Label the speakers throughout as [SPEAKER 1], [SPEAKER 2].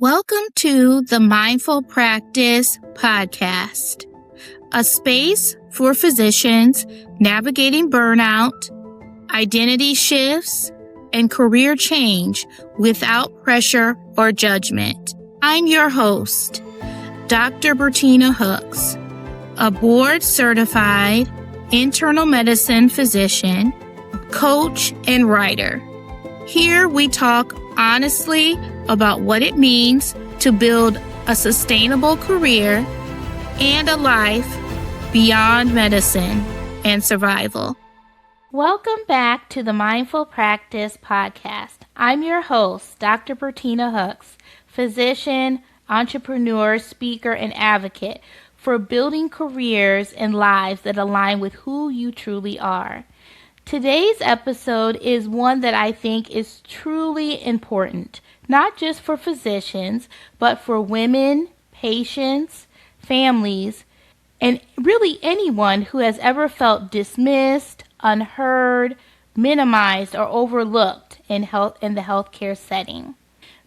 [SPEAKER 1] Welcome to the Mindful Practice Podcast, a space for physicians navigating burnout, identity shifts, and career change without pressure or judgment. I'm your host, Dr. Bertina Hooks, a board-certified internal medicine physician, coach, and writer. Here we talk honestly about what it means to build a sustainable career and a life beyond medicine and survival. Welcome back to the Mindful Practice Podcast. I'm your host, Dr. Bertina Hooks, physician, entrepreneur, speaker, and advocate for building careers and lives that align with who you truly are. Today's episode is one that I think is truly important, not just for physicians, but for women, patients, families, and really anyone who has ever felt dismissed, unheard, minimized, or overlooked in the healthcare setting.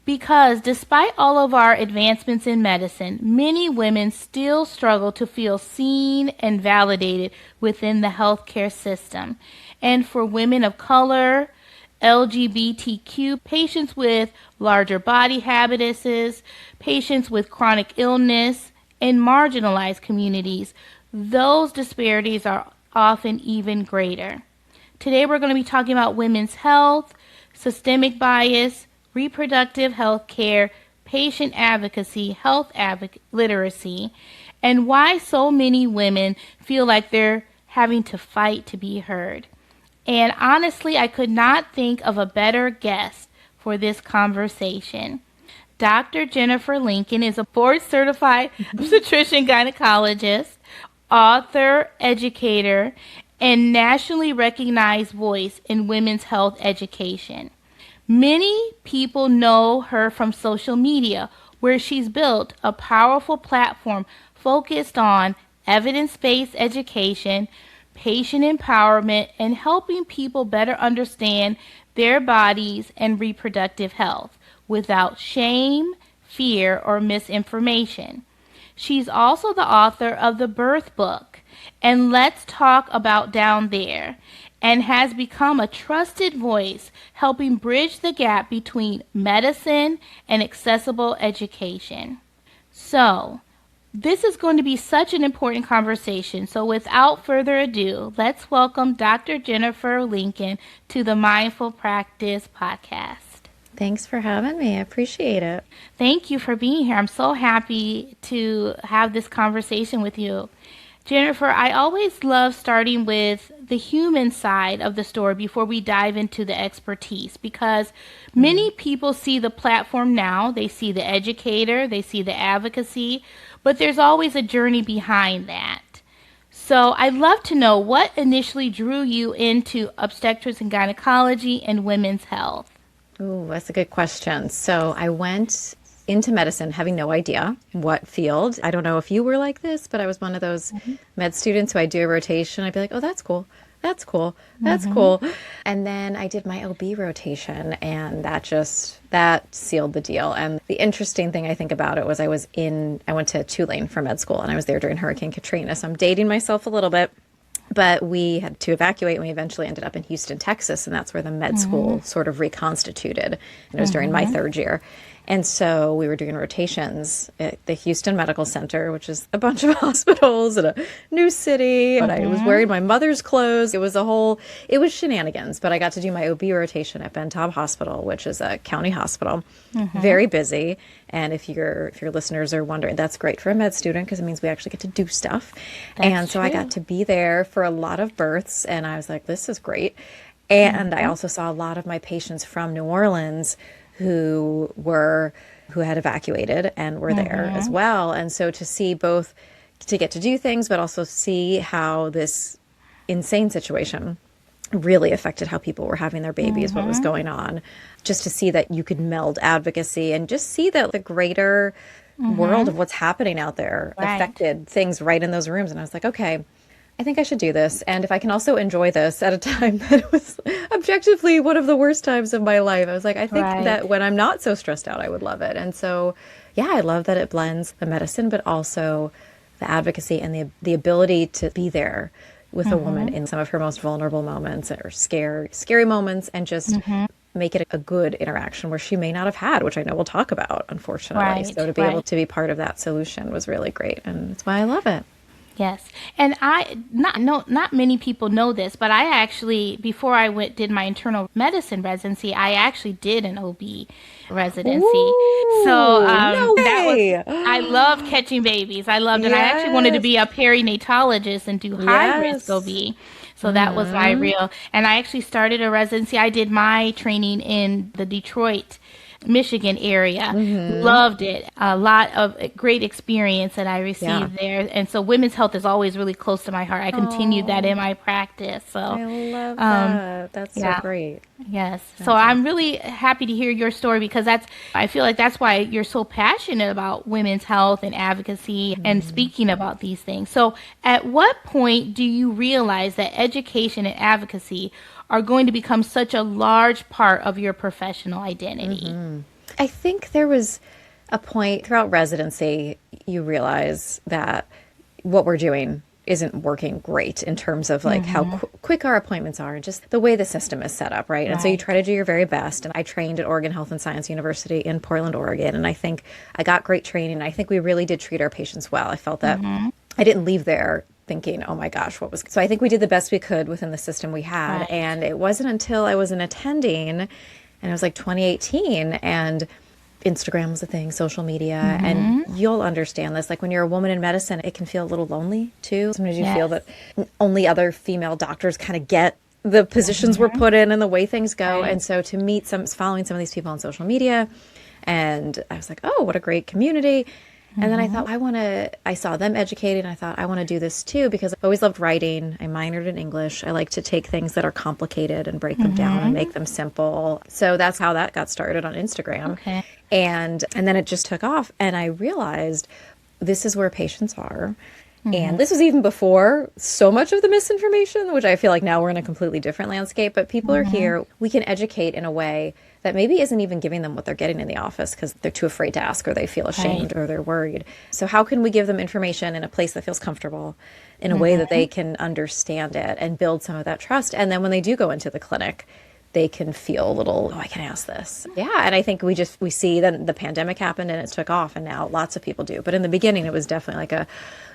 [SPEAKER 1] Because despite all of our advancements in medicine, many women still struggle to feel seen and validated within the healthcare system. And for women of color, LGBTQ, patients with larger body habituses, patients with chronic illness, and marginalized communities, those disparities are often even greater. Today we're going to be talking about women's health, systemic bias, reproductive health care, patient advocacy, health literacy, and why so many women feel like they're having to fight to be heard. And honestly, I could not think of a better guest for this conversation. Dr. Jennifer Lincoln is a board-certified obstetrician gynecologist, author, educator, and nationally recognized voice in women's health education. Many people know her from social media, where she's built a powerful platform focused on evidence-based education, patient empowerment, and helping people better understand their bodies and reproductive health without shame, fear, or misinformation. She's also the author of the Birth Book and Let's Talk About Down There, and has become a trusted voice helping bridge the gap between medicine and accessible education. So, this is going to be such an important conversation. So without further ado, let's welcome Dr. Jennifer Lincoln to the Mindful Practice Podcast.
[SPEAKER 2] Thanks for having me. I appreciate it.
[SPEAKER 1] Thank you for being here. I'm so happy to have this conversation with you. Jennifer, I always love starting with the human side of the story before we dive into the expertise, because many people see the platform now, they see the educator, they see the advocacy, but there's always a journey behind that. So I'd love to know what initially drew you into obstetrics and gynecology and women's health.
[SPEAKER 2] Ooh, that's a good question. So I went into medicine having no idea what field. I don't know if you were like this, but I was one of those med students who I'd do a rotation. I'd be like, oh, that's cool. That's cool. That's cool. And then I did my OB rotation, and that sealed the deal. And the interesting thing I think about it was I went to Tulane for med school, and I was there during Hurricane Katrina. So I'm dating myself a little bit. But we had to evacuate, and we eventually ended up in Houston, Texas, and that's where the med school sort of reconstituted. And it was during my third year. And so we were doing rotations at the Houston Medical Center, which is a bunch of hospitals in a new city. But I was wearing my mother's clothes. It was shenanigans. But I got to do my OB rotation at Ben Taub Hospital, which is a county hospital. Very busy. And if your listeners are wondering, that's great for a med student because it means we actually get to do stuff. So I got to be there for a lot of births, and I was like, this is great. And I also saw a lot of my patients from New Orleans who had evacuated and were there as well. And so to see both, to get to do things, but also see how this insane situation really affected how people were having their babies, what was going on, just to see that you could meld advocacy and just see that the greater world of what's happening out there affected things right in those rooms. And I was like, okay, I think I should do this. And if I can also enjoy this at a time that was objectively one of the worst times of my life, I was like, I think that when I'm not so stressed out, I would love it. And so, yeah, I love that it blends the medicine, but also the advocacy and the ability to be there with a woman in some of her most vulnerable moments or scary moments, and just make it a good interaction where she may not have had, which I know we'll talk about, unfortunately. So to be able to be part of that solution was really great. And that's why I love it.
[SPEAKER 1] Yes. And not many people know this, but I actually, before I did my internal medicine residency, I actually did an OB residency.
[SPEAKER 2] Ooh,
[SPEAKER 1] so
[SPEAKER 2] no way.
[SPEAKER 1] I love catching babies. I loved it. I actually wanted to be a perinatologist and do high risk OB. So that was my and I actually started a residency. I did my training in the Detroit, Michigan area. Loved it. A lot of great experience that I received there. And so women's health is always really close to my heart. I continued that in my practice. So
[SPEAKER 2] I love that. That's so great.
[SPEAKER 1] Yes. So I'm really happy to hear your story, because I feel like that's why you're so passionate about women's health and advocacy and speaking about these things. So at what point do you realize that education and advocacy are going to become such a large part of your professional identity?
[SPEAKER 2] I think there was a point throughout residency, you realize that what we're doing isn't working great in terms of like how quick our appointments are and just the way the system is set up, right? And so you try to do your very best. And I trained at Oregon Health and Science University in Portland, Oregon. And I think I got great training. I think we really did treat our patients well. I felt that I didn't leave there thinking, oh my gosh, so I think we did the best we could within the system we had. And it wasn't until I was an attending, and it was like 2018, and Instagram was a thing, social media, and you'll understand this. Like when you're a woman in medicine, it can feel a little lonely too. Sometimes you feel that only other female doctors kind of get the positions we're put in and the way things go. And so to meet following some of these people on social media, and I was like, oh, what a great community. And then I thought, I saw them educated, and I thought, I want to do this too, because I always loved writing. I minored in English. I like to take things that are complicated and break them down and make them simple. So that's how that got started on Instagram. And then it just took off. And I realized this is where patients are. And this was even before so much of the misinformation, which I feel like now we're in a completely different landscape. But people are here. We can educate in a way that maybe isn't even giving them what they're getting in the office because they're too afraid to ask, or they feel ashamed, or they're worried. So how can we give them information in a place that feels comfortable, in a way that they can understand it and build some of that trust? And then when they do go into the clinic, they can feel a little, oh, I can ask this. Yeah. And I think we see then the pandemic happened and it took off, and now lots of people do. But in the beginning, it was definitely like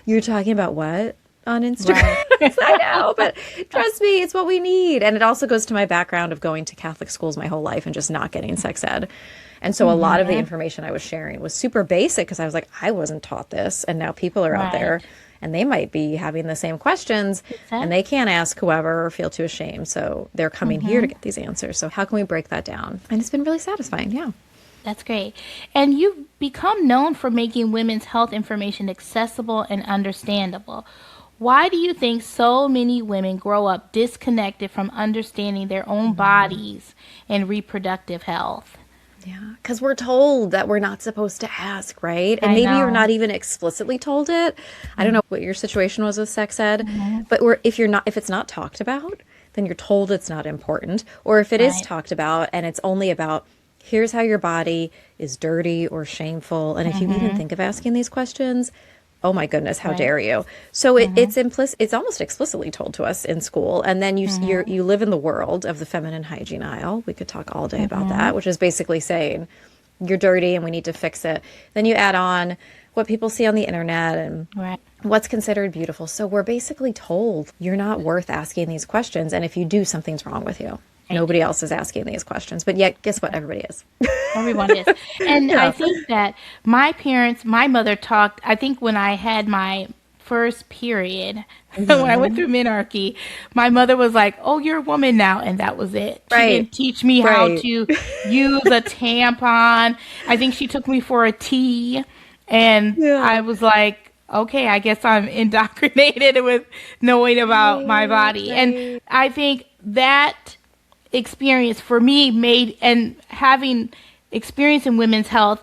[SPEAKER 2] you're talking about what on Instagram? I know, but trust me, it's what we need. And it also goes to my background of going to Catholic schools my whole life and just not getting sex ed. And so a lot of the information I was sharing was super basic, because I was like, I wasn't taught this. And now people are out there, and they might be having the same questions, and they can't ask whoever or feel too ashamed. So they're coming here to get these answers. So how can we break that down? And it's been really satisfying. Yeah.
[SPEAKER 1] That's great. And you've become known for making women's health information accessible and understandable. Why do you think so many women grow up disconnected from understanding their own bodies and reproductive health?
[SPEAKER 2] Yeah, because we're told that we're not supposed to ask, right? And maybe you're not even explicitly told it. I don't know what your situation was with sex ed, but if it's not talked about, then you're told it's not important. Or if it is talked about and it's only about, here's how your body is dirty or shameful, and if you even think of asking these questions, oh my goodness, how dare you? So it's implicit. It's almost explicitly told to us in school, and then you live in the world of the feminine hygiene aisle. We could talk all day about that, which is basically saying you're dirty and we need to fix it. Then you add on what people see on the internet and what's considered beautiful. So we're basically told you're not worth asking these questions, and if you do, something's wrong with you. Nobody else is asking these questions, but yet, guess what? Everybody is.
[SPEAKER 1] Everyone is. And I think that my mother talked, I think when I had my first period, when I went through menarche, my mother was like, oh, you're a woman now. And that was it. She didn't teach me how to use a tampon. I think she took me for a tea. And I was like, okay, I guess I'm indoctrinated with knowing about my body. And I think that experience for me and having experience in women's health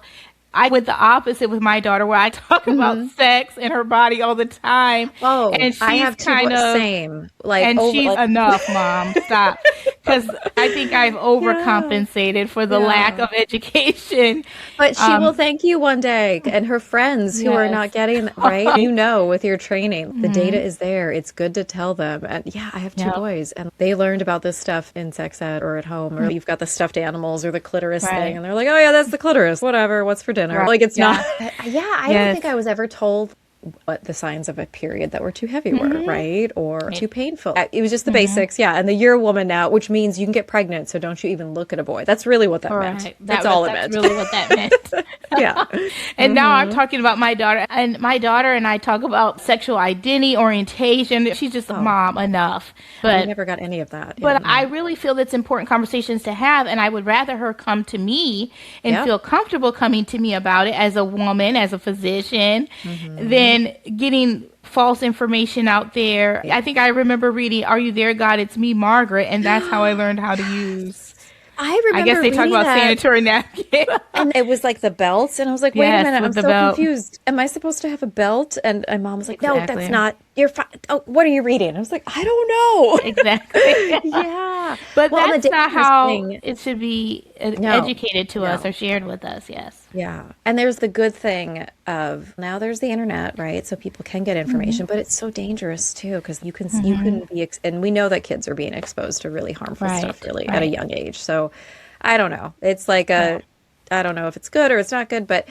[SPEAKER 1] I went the opposite with my daughter, where I talk about sex and her body all the time.
[SPEAKER 2] Oh,
[SPEAKER 1] and she's
[SPEAKER 2] I have
[SPEAKER 1] kind of
[SPEAKER 2] same. Like,
[SPEAKER 1] and she's
[SPEAKER 2] like
[SPEAKER 1] enough, Mom. Stop. Because I think I've overcompensated for the lack of education.
[SPEAKER 2] But she will thank you one day, and her friends who are not
[SPEAKER 1] Yes.
[SPEAKER 2] getting right. You know, with your training, the data is there. It's good to tell them. And yeah, I have two boys, and they learned about this stuff in sex ed or at home, or you've got the stuffed animals or the clitoris thing, and they're like, "Oh yeah, that's the clitoris. Whatever. What's for dinner?" Like it's not. I don't think I was ever told what the signs of a period that were too heavy were, right? Or too painful. It was just the basics, And you're a woman now, which means you can get pregnant, so don't you even look at a boy. That's really what that meant. That's all it meant.
[SPEAKER 1] That's really what that meant.
[SPEAKER 2] Yeah.
[SPEAKER 1] And now I'm talking about my daughter. And my daughter and I talk about sexual identity, orientation. She's just, Mom, enough.
[SPEAKER 2] I
[SPEAKER 1] But
[SPEAKER 2] never got any of that.
[SPEAKER 1] But I really feel it's important conversations to have, and I would rather her come to me and feel comfortable coming to me about it as a woman, as a physician, than getting false information out there. I think I remember reading, "Are you there, God? It's me, Margaret," and that's how I learned how to use.
[SPEAKER 2] I remember
[SPEAKER 1] I guess they talk about sanitary napkin.
[SPEAKER 2] And it was like the belts, and I was like, wait a
[SPEAKER 1] Yes,
[SPEAKER 2] minute, I'm
[SPEAKER 1] with the
[SPEAKER 2] so
[SPEAKER 1] belt.
[SPEAKER 2] confused. Am I supposed to have a belt? And my mom was like, no,
[SPEAKER 1] Exactly.
[SPEAKER 2] that's not. You're fine. Oh, what are you reading? I was like, I don't know.
[SPEAKER 1] Exactly.
[SPEAKER 2] Yeah.
[SPEAKER 1] But
[SPEAKER 2] Well,
[SPEAKER 1] that's
[SPEAKER 2] the
[SPEAKER 1] not
[SPEAKER 2] dangerous
[SPEAKER 1] how
[SPEAKER 2] thing-
[SPEAKER 1] it should be
[SPEAKER 2] No.
[SPEAKER 1] educated to us or shared with us. Yes.
[SPEAKER 2] Yeah. And there's the good thing of now there's the internet, right? So people can get information, but it's so dangerous too, because you can be, and we know that kids are being exposed to really harmful stuff really at a young age. So I don't know. It's like I don't know if it's good or it's not good, but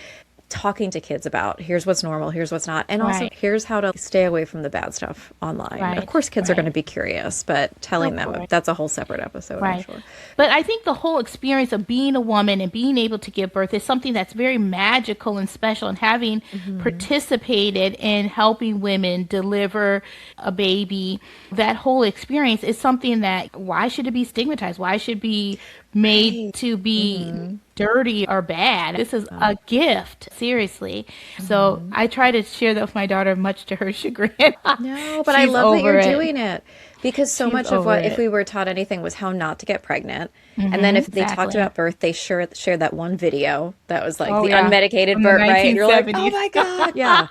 [SPEAKER 2] talking to kids about here's what's normal, here's what's not, and also here's how to stay away from the bad stuff online.
[SPEAKER 1] Right.
[SPEAKER 2] Of course, kids are going to be curious, but telling them that's a whole separate episode, I'm sure.
[SPEAKER 1] But I think the whole experience of being a woman and being able to give birth is something that's very magical and special. And having participated in helping women deliver a baby, that whole experience is something that, why should it be stigmatized? Why should it be made to be dirty or bad? This is a gift, seriously. So I try to share that with my daughter, much to her chagrin.
[SPEAKER 2] No, but I love that you're doing it. Because so much of what,
[SPEAKER 1] it.
[SPEAKER 2] if we were taught anything, was how not to get pregnant. And then if they talked about birth, they shared that one video that was like the unmedicated
[SPEAKER 1] From
[SPEAKER 2] birth,
[SPEAKER 1] the
[SPEAKER 2] right? And you're like,
[SPEAKER 1] 1970s.
[SPEAKER 2] oh my God. Yeah.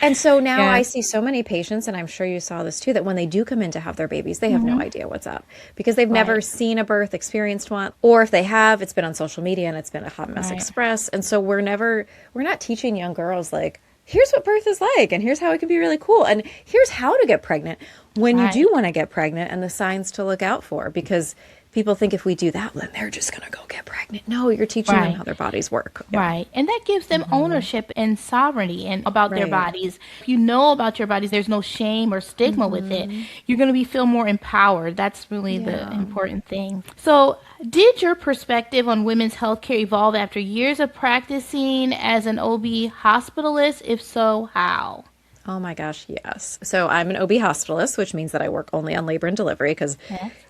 [SPEAKER 2] And so now I see so many patients, and I'm sure you saw this too, that when they do come in to have their babies, they have no idea what's up because they've never seen a birth, experienced one, or if they have, it's been on social media and it's been a hot mess express. And so we're not teaching young girls like, here's what birth is like, and here's how it can be really cool, and here's how to get pregnant when you do want to get pregnant, and the signs to look out for, because people think if we do that, then they're just going to go get pregnant. No, you're teaching them how their bodies work.
[SPEAKER 1] Right. And that gives them ownership and sovereignty and about their bodies. If you know about your bodies, there's no shame or stigma with it. You're going to feel more empowered. That's really the important thing. So did your perspective on women's healthcare evolve after years of practicing as an OB hospitalist? If so, how?
[SPEAKER 2] Oh my gosh, yes. So I'm an OB hospitalist, which means that I work only on labor and delivery because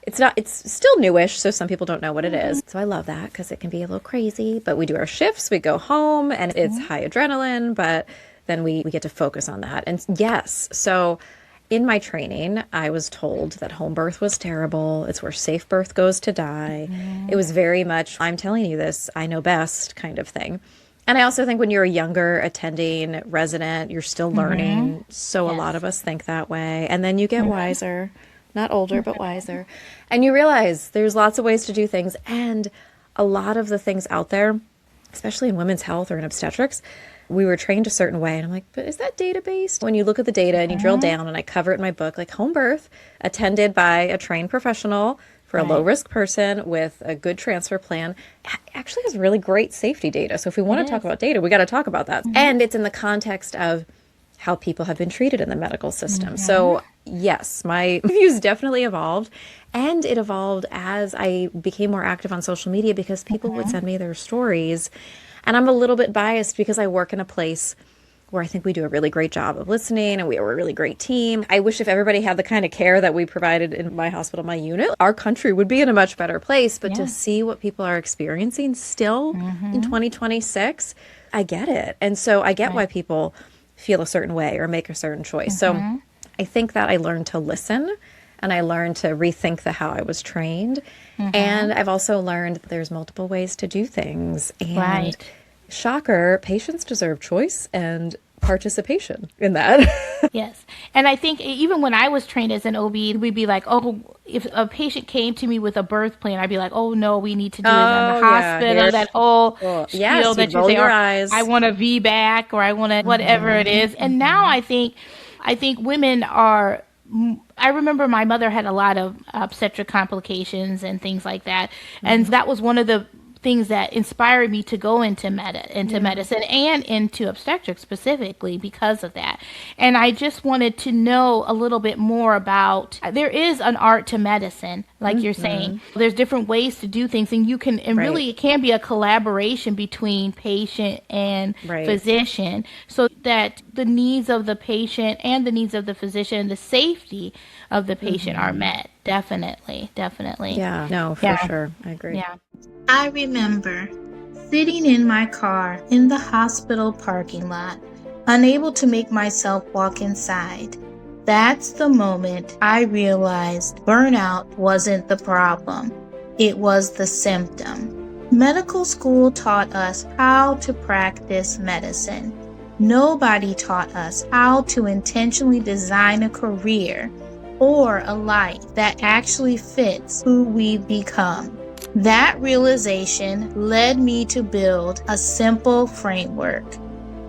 [SPEAKER 2] it's still newish, so some people don't know what it is. So I love that because it can be a little crazy, but we do our shifts, we go home, and it's high adrenaline, but then we get to focus on that. And yes, so in my training, I was told that home birth was terrible. It's where safe birth goes to die. It was very much, I'm telling you this, I know best kind of thing. And I also think when you're a younger attending resident, you're still learning. So a lot of us think that way. And then you get wiser, not older, but wiser. And you realize there's lots of ways to do things. And a lot of the things out there, especially in women's health or in obstetrics, we were trained a certain way. And I'm like, but is that data-based? When you look at the data and you drill down, and I cover it in my book, like home birth attended by a trained professional for a low-risk person with a good transfer plan, actually has really great safety data. So if we want to talk about data, we got to talk about that. And it's in the context of how people have been treated in the medical system. So yes, my views definitely evolved. And it evolved as I became more active on social media because people would send me their stories. And I'm a little bit biased because I work in a place where I think we do a really great job of listening, and we are a really great team. I wish if everybody had the kind of care that we provided in my hospital, my unit, our country would be in a much better place. But to see what people are experiencing still in 2026, I get it. And so I get why people feel a certain way or make a certain choice. So I think that I learned to listen, and I learned to rethink how I was trained. And I've also learned that there's multiple ways to do things. And shocker, patients deserve choice and participation in that.
[SPEAKER 1] Yes. And I think even when I was trained as an OB, we'd be like, oh, if a patient came to me with a birth plan, I'd be like, oh, no, we need to do it in the hospital. That whole spiel that you say,
[SPEAKER 2] your eyes.
[SPEAKER 1] I want a VBAC or I want to whatever it is. And now I think women are, I remember my mother had a lot of obstetric complications and things like that. And that was one of the things that inspired me to go into medicine and into obstetrics specifically because of that. And I just wanted to know a little bit more about, there is an art to medicine, like you're saying. There's different ways to do things, and you can, and really it can be a collaboration between patient and physician, so that the needs of the patient and the needs of the physician, the safety of the patient are met. Definitely.
[SPEAKER 2] Yeah, no, for sure. I agree.
[SPEAKER 1] Yeah. I remember sitting in my car in the hospital parking lot, unable to make myself walk inside. That's the moment I realized burnout wasn't the problem. It was the symptom. Medical school taught us how to practice medicine. Nobody taught us how to intentionally design a career or a life that actually fits who we've become. That realization led me to build a simple framework.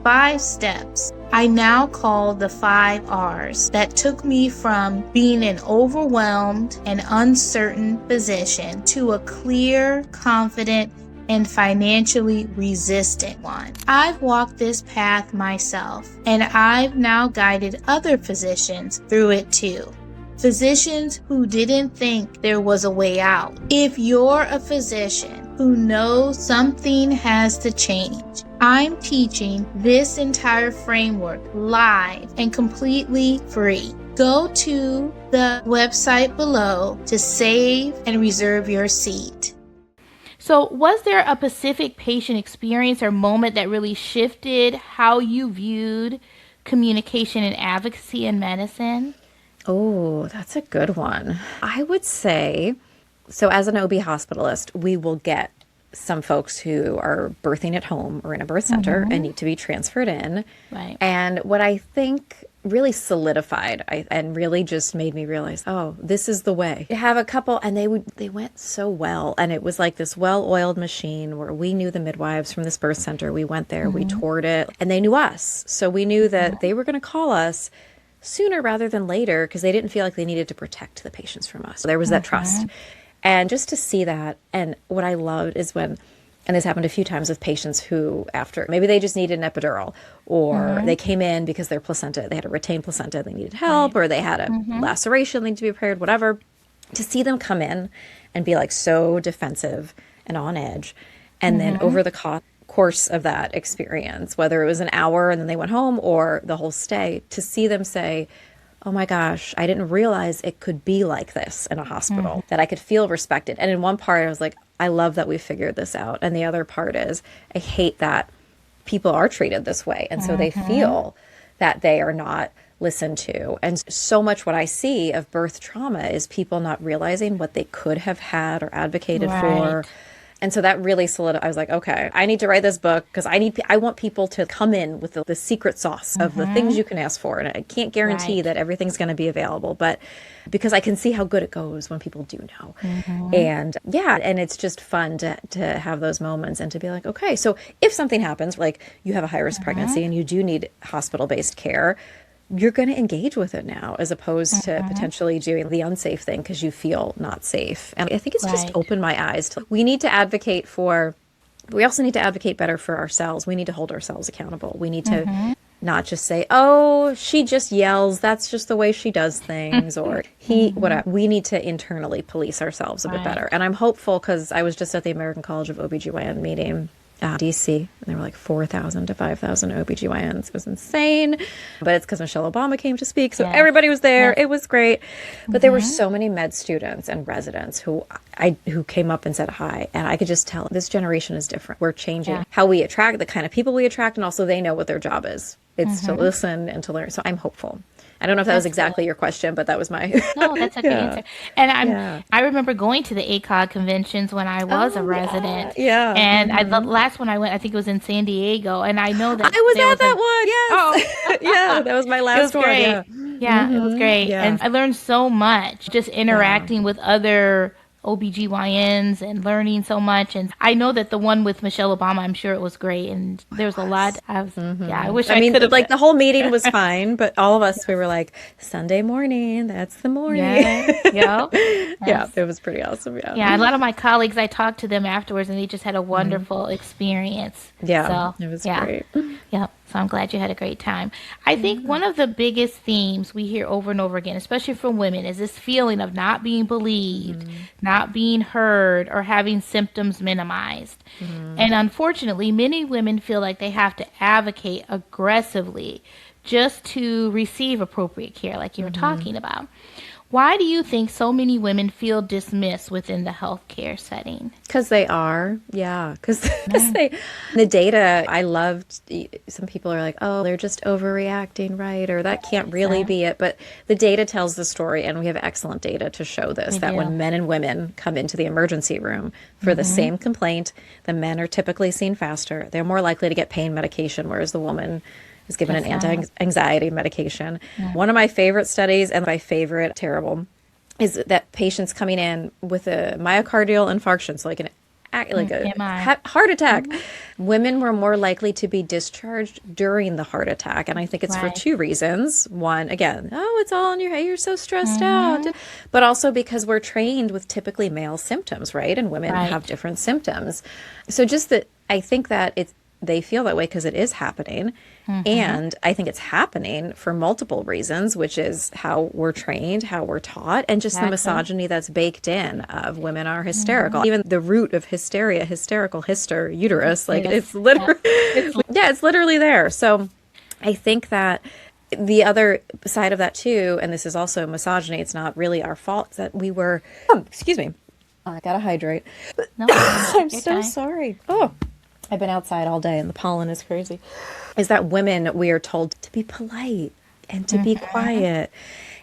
[SPEAKER 1] 5 steps I now call the 5 R's that took me from being an overwhelmed and uncertain physician to a clear, confident, and financially resistant one. I've walked this path myself, and I've now guided other physicians through it too. Physicians who didn't think there was a way out. If you're a physician who knows something has to change, I'm teaching this entire framework live and completely free. Go to the website below to save and reserve your seat. So was there a specific patient experience or moment that really shifted how you viewed communication and advocacy in medicine?
[SPEAKER 2] Oh, that's a good one. I would say, so as an OB hospitalist, we will get some folks who are birthing at home or in a birth center and need to be transferred in.
[SPEAKER 1] Right.
[SPEAKER 2] And what I think really solidified and really just made me realize, oh, this is the way. You have a couple, and they went so well. And it was like this well-oiled machine where we knew the midwives from this birth center. We went there, we toured it, and they knew us. So we knew that they were going to call us sooner rather than later because they didn't feel like they needed to protect the patients from us. So there was that trust. And just to see that, and what I loved is when, and this happened a few times with patients who after, maybe they just needed an epidural, or they came in because their placenta, they had a retained placenta, they needed help, or they had a laceration, they needed to be repaired, whatever. To see them come in and be like so defensive and on edge. And then over the course of that experience, whether it was an hour and then they went home or the whole stay, to see them say, oh my gosh, I didn't realize it could be like this in a hospital, that I could feel respected. And in one part, I was like, I love that we figured this out. And the other part is, I hate that people are treated this way. And so they feel that they are not listened to. And so much what I see of birth trauma is people not realizing what they could have had or advocated for. And so that really solidified. I was like, okay, I need to write this book because I want people to come in with the secret sauce of the things you can ask for. And I can't guarantee that everything's going to be available, but because I can see how good it goes when people do know. And and it's just fun to have those moments and to be like, okay, so if something happens, like you have a high risk pregnancy and you do need hospital-based care, you're going to engage with it now as opposed to potentially doing the unsafe thing because you feel not safe. And I think it's just opened my eyes to, we need to advocate for, we also need to advocate better for ourselves. We need to hold ourselves accountable. We need to not just say, oh, she just yells, that's just the way she does things, or he, whatever. We need to internally police ourselves a bit better. And I'm hopeful because I was just at the American College of OB-GYN meeting DC, and there were like 4,000 to 5,000 OB-GYNs. It was insane, but it's because Michelle Obama came to speak, so everybody was there. It was great, but there were so many med students and residents who came up and said hi, and I could just tell this generation is different. We're changing how we attract, the kind of people we attract, and also they know what their job is It's to listen and to learn. So I'm hopeful. I don't know if that was exactly your question, but that was my.
[SPEAKER 1] No, that's a good answer. And
[SPEAKER 2] Yeah.
[SPEAKER 1] I remember going to the ACOG conventions when I was a
[SPEAKER 2] Oh,
[SPEAKER 1] resident.
[SPEAKER 2] yeah.
[SPEAKER 1] And the last one I went, I think it was in San Diego. And I know that
[SPEAKER 2] I was
[SPEAKER 1] there
[SPEAKER 2] at that one. Yes.
[SPEAKER 1] Oh,
[SPEAKER 2] Yeah, that was my
[SPEAKER 1] it was
[SPEAKER 2] last one.
[SPEAKER 1] great.
[SPEAKER 2] Yeah.
[SPEAKER 1] Yeah, it was great.
[SPEAKER 2] Yeah.
[SPEAKER 1] And I learned so much just interacting with other OB-GYNs and learning so much. And I know that the one with Michelle Obama, I'm sure it was great. And there's a lot. I wish I
[SPEAKER 2] mean,
[SPEAKER 1] could have.
[SPEAKER 2] like the whole meeting was fine, but all of us, we were like, Sunday morning, that's the morning.
[SPEAKER 1] Yeah.
[SPEAKER 2] Yeah, it was pretty awesome. Yeah.
[SPEAKER 1] Yeah, a lot of my colleagues, I talked to them afterwards, and they just had a wonderful experience.
[SPEAKER 2] Yeah,
[SPEAKER 1] So,
[SPEAKER 2] it was
[SPEAKER 1] yeah.
[SPEAKER 2] great.
[SPEAKER 1] Yep. So I'm glad you had a great time. I think one of the biggest themes we hear over and over again, especially from women, is this feeling of not being believed, not being heard, or having symptoms minimized. And unfortunately, many women feel like they have to advocate aggressively just to receive appropriate care, like you were talking about. Why do you think so many women feel dismissed within the healthcare setting?
[SPEAKER 2] Because they are, yeah. Because the data, I loved, some people are like, oh, they're just overreacting, right? Or that can't really be it. But the data tells the story, and we have excellent data to show this, that when men and women come into the emergency room for the same complaint, the men are typically seen faster. They're more likely to get pain medication, whereas the woman is given an anti-anxiety medication. One of my favorite studies, and my favorite terrible, is that patients coming in with a myocardial infarction, so like a heart attack, women were more likely to be discharged during the heart attack. And I think it's for two reasons. One, again, oh, it's all in your head, you're so stressed out. But also because we're trained with typically male symptoms, right? And women have different symptoms. So just that, I think that they feel that way because it is happening. And I think it's happening for multiple reasons, which is how we're trained, how we're taught, and just the misogyny that's baked in of women are hysterical. Even the root of hysteria, hysterical, uterus, like it's literally, it's literally there. So I think that the other side of that too, and this is also misogyny, it's not really our fault, is that we were, excuse me, I gotta hydrate.
[SPEAKER 1] No,
[SPEAKER 2] I'm so sorry. Oh, I've been outside all day and the pollen is crazy. Is that women, we are told to be polite and to be quiet.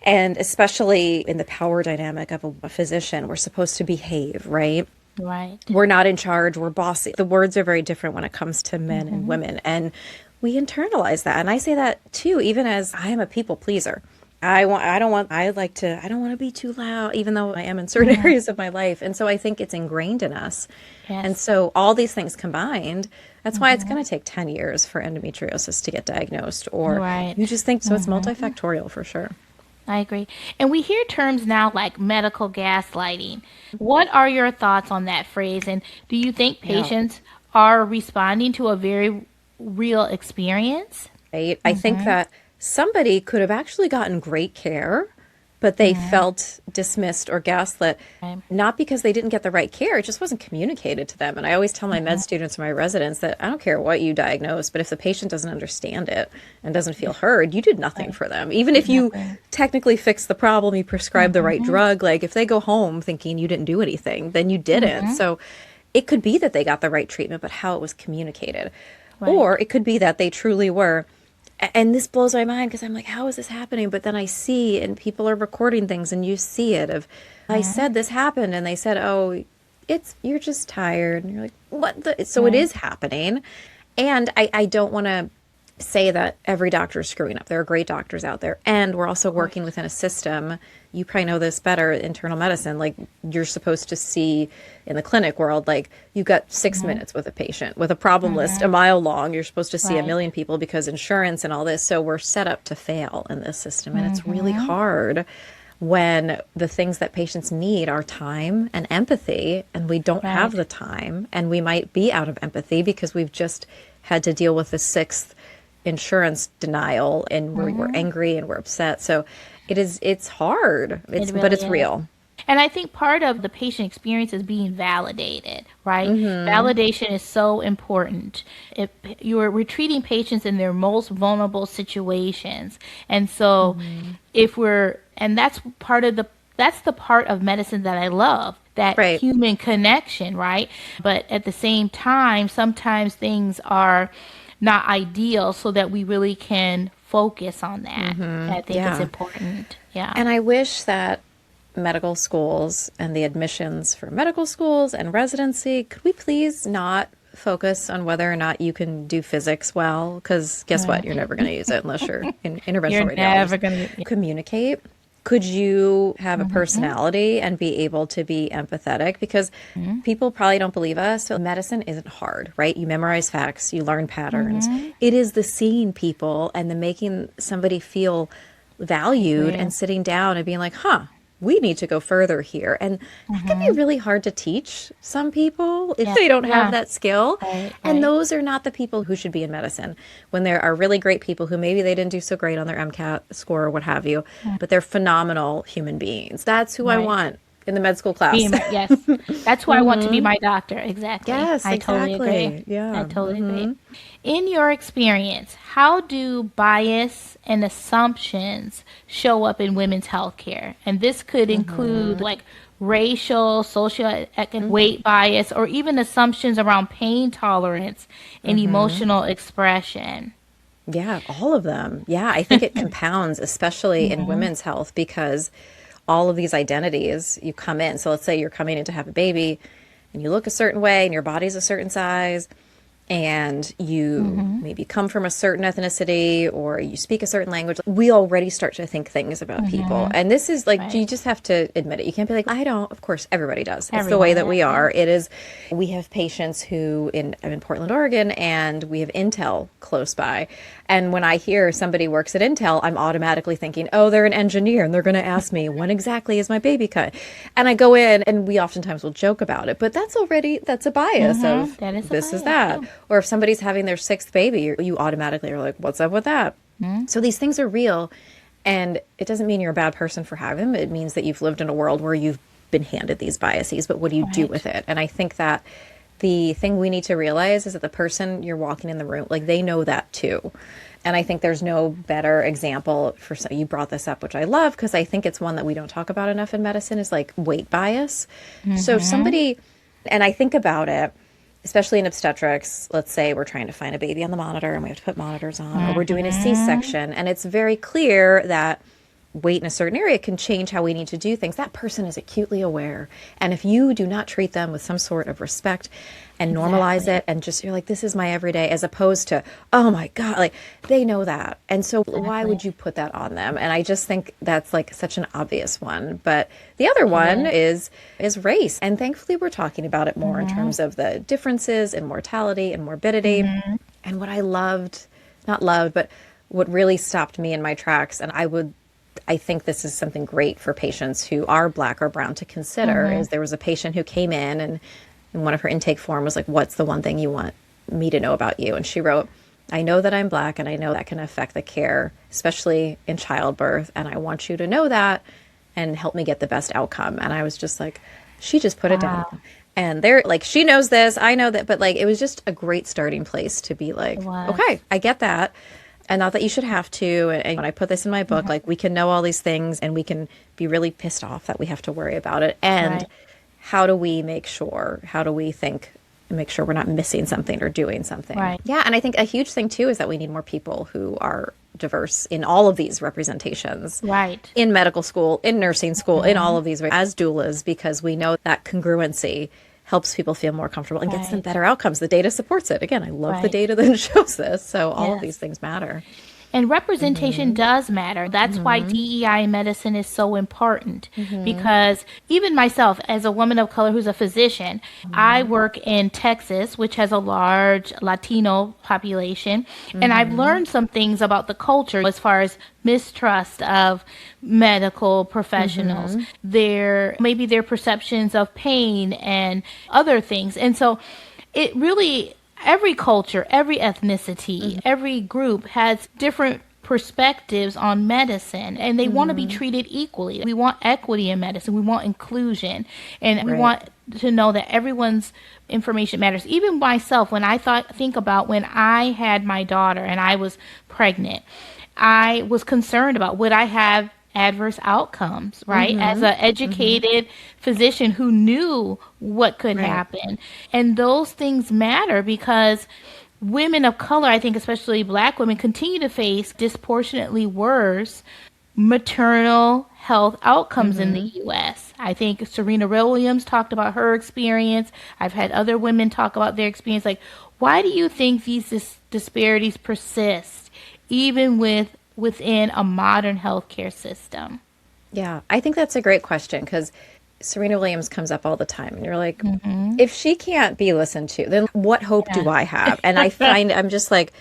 [SPEAKER 2] And especially in the power dynamic of a physician, we're supposed to behave, right?
[SPEAKER 1] Right.
[SPEAKER 2] We're not in charge, we're bossy. The words are very different when it comes to men and women. And we internalize that. And I say that too, even as I am a people pleaser. I don't want to be too loud, even though I am in certain areas of my life. And so I think it's ingrained in us.
[SPEAKER 1] Yes.
[SPEAKER 2] And so all these things combined, that's why it's going to take 10 years for endometriosis to get diagnosed. Or you just think, so it's multifactorial for sure.
[SPEAKER 1] I agree. And we hear terms now like medical gaslighting. What are your thoughts on that phrase? And do you think patients are responding to a very real experience?
[SPEAKER 2] Right. I think that somebody could have actually gotten great care, but they felt dismissed or gaslit, not because they didn't get the right care, it just wasn't communicated to them. And I always tell my med students and my residents that I don't care what you diagnose, but if the patient doesn't understand it and doesn't feel heard, you did nothing for them. Even if you technically fixed the problem, you prescribed the right drug, like if they go home thinking you didn't do anything, then you didn't. So it could be that they got the right treatment, but how it was communicated. Or it could be that they truly were. And this blows my mind because I'm like, how is this happening? But then I see, and people are recording things, and you see it of, I said this happened, and they said, oh, you're just tired. And you're like, what? So it is happening. And I don't want to say that every doctor is screwing up. There are great doctors out there. And we're also working within a system. You probably know this better, internal medicine. Like you're supposed to see in the clinic world, like you've got 6 minutes with a patient with a problem list a mile long. You're supposed to see a million people because insurance and all this. So we're set up to fail in this system. And it's really hard when the things that patients need are time and empathy, and we don't have the time, and we might be out of empathy because we've just had to deal with the sixth insurance denial, and we're angry and we're upset. So it's hard, but it's real.
[SPEAKER 1] And I think part of the patient experience is being validated, right? Validation is so important. If we're treating patients in their most vulnerable situations. And so that's the part of medicine that I love, that human connection, right? But at the same time, sometimes things are not ideal, so that we really can focus on that. I think is important. Yeah.
[SPEAKER 2] And I wish that medical schools and the admissions for medical schools and residency, could we please not focus on whether or not you can do physics well? Because guess what? You're never going to use it unless you're in interventional
[SPEAKER 1] You're
[SPEAKER 2] radiology.
[SPEAKER 1] never going to
[SPEAKER 2] Communicate. Could you have a personality and be able to be empathetic? Because people probably don't believe us. So medicine isn't hard, right? You memorize facts, you learn patterns. It is the seeing people and the making somebody feel valued and sitting down and being like, we need to go further here. And that can be really hard to teach some people if they don't have that skill. And those are not the people who should be in medicine. When there are really great people who maybe they didn't do so great on their MCAT score or what have you, but they're phenomenal human beings. That's who I want in the med school class.
[SPEAKER 1] Yes. That's who I want to be my doctor. Exactly.
[SPEAKER 2] Yes,
[SPEAKER 1] I totally agree.
[SPEAKER 2] Yeah.
[SPEAKER 1] I totally agree. In your experience, how do bias and assumptions show up in women's healthcare? And this could include like racial, socioeconomic, weight bias, or even assumptions around pain tolerance and emotional expression.
[SPEAKER 2] Yeah, all of them. Yeah, I think it compounds, especially in women's health, because all of these identities, you come in. So let's say you're coming in to have a baby and you look a certain way and your body's a certain size and you maybe come from a certain ethnicity or you speak a certain language. We already start to think things about people. And this is like, you just have to admit it. You can't be like, I don't. Of course, everybody does. It's the way that we are. It is, we have patients who I'm in Portland, Oregon, and we have Intel close by. And when I hear somebody works at Intel, I'm automatically thinking, oh, they're an engineer and they're going to ask me, when exactly is my baby cut? And I go in and we oftentimes will joke about it, but that's a bias of this is that. Or if somebody's having their sixth baby, you automatically are like, what's up with that? So these things are real. And it doesn't mean you're a bad person for having them. It means that you've lived in a world where you've been handed these biases, but what do you do with it? And I think that the thing we need to realize is that the person you're walking in the room, like they know that too. And I think there's no better example for, you brought this up, which I love, because I think it's one that we don't talk about enough in medicine, is like weight bias. So somebody, and I think about it, especially in obstetrics, let's say we're trying to find a baby on the monitor and we have to put monitors on, or we're doing a C-section, and it's very clear that weight in a certain area can change how we need to do things. That person is acutely aware. And if you do not treat them with some sort of respect and normalize it and just, you're like, this is my everyday, as opposed to, oh my God, like they know that. And so why would you put that on them? And I just think that's like such an obvious one. But the other one is race. And thankfully we're talking about it more in terms of the differences in mortality and morbidity. And what I but what really stopped me in my tracks, and I think this is something great for patients who are Black or brown to consider, is there was a patient who came in and one of her intake form was like, what's the one thing you want me to know about you? And she wrote, I know that I'm Black and I know that can affect the care, especially in childbirth. And I want you to know that and help me get the best outcome. And I was just like, she just put it down. And they're like, she knows this, I know that. But like, it was just a great starting place to be like, okay, I get that. And not that you should have to. And when I put this in my book, like we can know all these things and we can be really pissed off that we have to worry about it. And how do we make sure we're not missing something or doing something? Yeah. And I think a huge thing too is that we need more people who are diverse in all of these representations. In medical school, in nursing school, in all of these ways, as doulas, because we know that congruency helps people feel more comfortable and gets them better outcomes. The data supports it. Again, I love the data that shows this. So all of these things matter.
[SPEAKER 1] And representation does matter. That's why DEI in medicine is so important. Because even myself, as a woman of color who's a physician, I work in Texas, which has a large Latino population. And I've learned some things about the culture as far as mistrust of medical professionals, maybe their perceptions of pain and other things. And so it really, every culture, every ethnicity, every group has different perspectives on medicine, and they want to be treated equally. We want equity in medicine. We want inclusion, and we want to know that everyone's information matters. Even myself, when I think about when I had my daughter and I was pregnant, I was concerned about, would I have adverse outcomes, right? As an educated physician who knew what could happen. And those things matter because women of color, I think especially Black women, continue to face disproportionately worse maternal health outcomes in the U.S. I think Serena Williams talked about her experience. I've had other women talk about their experience. Like, why do you think these disparities persist even within a modern healthcare system?
[SPEAKER 2] Yeah, I think that's a great question because Serena Williams comes up all the time. And you're like, if she can't be listened to, then what hope do I have? And I find I'm just like,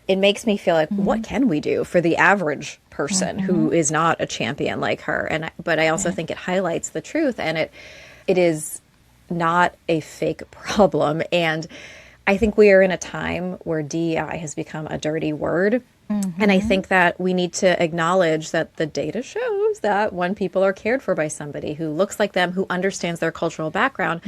[SPEAKER 2] it makes me feel like, what can we do for the average person who is not a champion like her? But I also think it highlights the truth, and it is not a fake problem. And I think we are in a time where DEI has become a dirty word. And I think that we need to acknowledge that the data shows that when people are cared for by somebody who looks like them, who understands their cultural background,